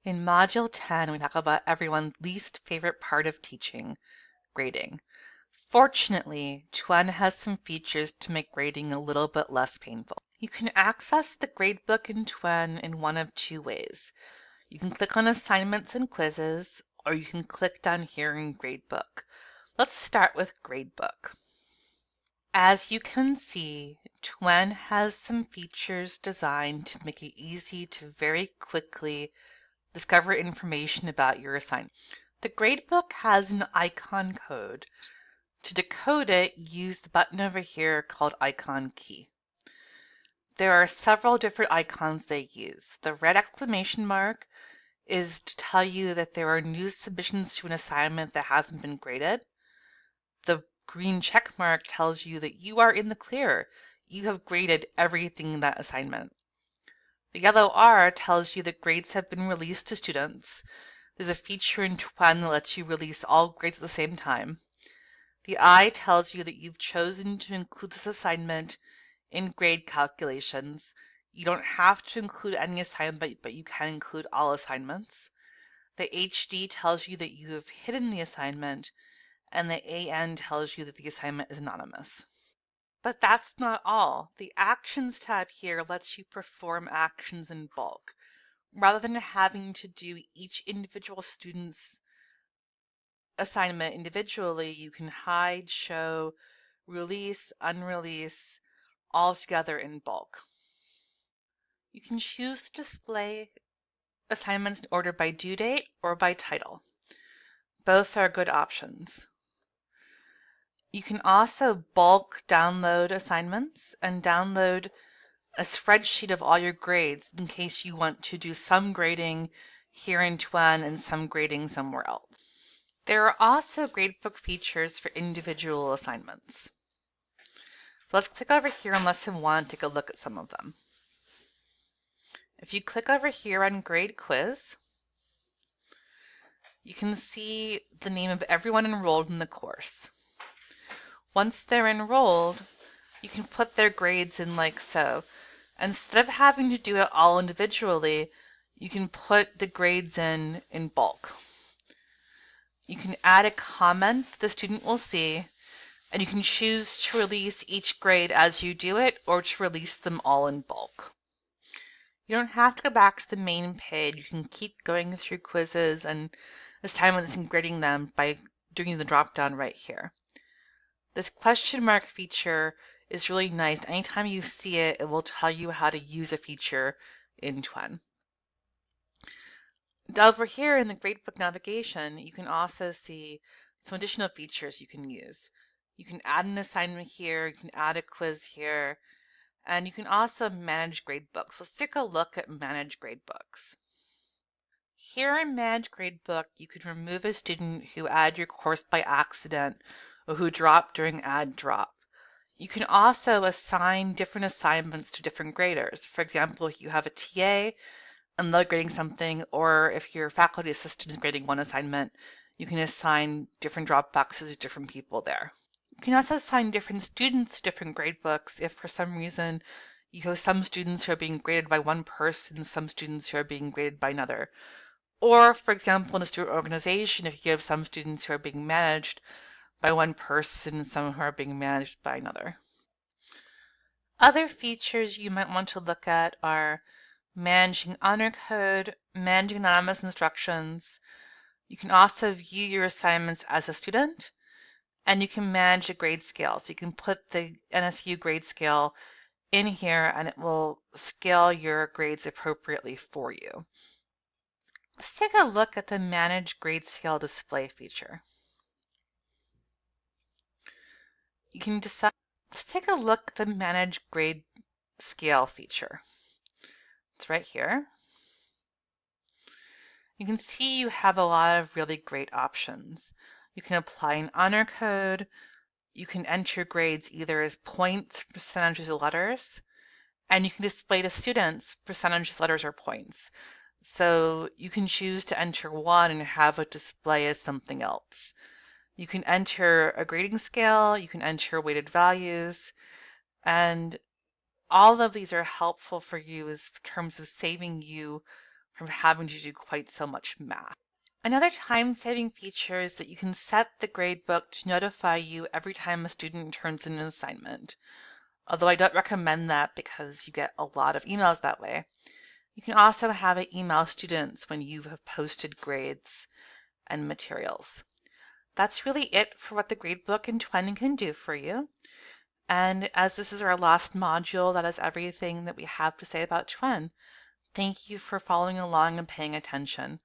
In Module 10, we talk about everyone's least favorite part of teaching, grading. Fortunately, TWEN has some features to make grading a little bit less painful. You can access the gradebook in TWEN in one of two ways. You can click on Assignments and Quizzes, or you can click down here in Gradebook. Let's start with Gradebook. As you can see, TWEN has some features designed to make it easy to very quickly discover information about your assignment. The gradebook has an icon code. To decode it, use the button over here called Icon Key. There are several different icons they use. The red exclamation mark is to tell you that there are new submissions to an assignment that haven't been graded. The green check mark tells you that you are in the clear. You have graded everything in that assignment. The yellow R tells you that grades have been released to students. There's a feature in TWEN that lets you release all grades at the same time. The I tells you that you've chosen to include this assignment in grade calculations. You don't have to include any assignment, but you can include all assignments. The HD tells you that you have hidden the assignment, and the AN tells you that the assignment is anonymous. But that's not all. The Actions tab here lets you perform actions in bulk. Rather than having to do each individual student's assignment individually, you can hide, show, release, unrelease, all together in bulk. You can choose to display assignments in order by due date or by title. Both are good options. You can also bulk download assignments and download a spreadsheet of all your grades in case you want to do some grading here in TWEN and some grading somewhere else. There are also gradebook features for individual assignments. So let's click over here on Lesson 1 and take a look at some of them. If you click over here on Grade Quiz, you can see the name of everyone enrolled in the course. Once they're enrolled, you can put their grades in like so. Instead of having to do it all individually, you can put the grades in bulk. You can add a comment the student will see, and you can choose to release each grade as you do it or to release them all in bulk. You don't have to go back to the main page. You can keep going through quizzes and assignments and grading them by doing the drop-down right here. This question mark feature is really nice. Anytime you see it, it will tell you how to use a feature in TWEN. Over here in the gradebook navigation, you can also see some additional features you can use. You can add an assignment here, you can add a quiz here, and you can also manage gradebooks. Let's take a look at Manage Gradebooks. Here in Manage Gradebook, you can remove a student who added your course by accident or who dropped during add drop. You can also assign different assignments to different graders. For example, if you have a TA and they're grading something, or if your faculty assistant is grading one assignment, you can assign different drop boxes to different people there. You can also assign different students to different gradebooks if for some reason you have some students who are being graded by one person, some students who are being graded by another. Or, for example, in a student organization, if you have some students who are being managed by one person and some who are being managed by another. Other features you might want to look at are managing honor code, managing anonymous instructions. You can also view your assignments as a student, and you can manage a grade scale. So you can put the NSU grade scale in here and it will scale your grades appropriately for you. Let's take a look at the Manage Grade Scale display feature. You can decide. Let's take a look at the Manage Grade Scale feature. It's right here. You can see you have a lot of really great options. You can apply an honor code. You can enter grades either as points, percentages, or letters. And you can display to students percentages, letters, or points. So you can choose to enter one and have it display as something else. You can enter a grading scale, you can enter weighted values, and all of these are helpful for you in terms of saving you from having to do quite so much math. Another time-saving feature is that you can set the gradebook to notify you every time a student turns in an assignment. Although I don't recommend that because you get a lot of emails that way. You can also have it email students when you have posted grades and materials. That's really it for what the gradebook in TWEN can do for you. And as this is our last module, that is everything that we have to say about TWEN. Thank you for following along and paying attention.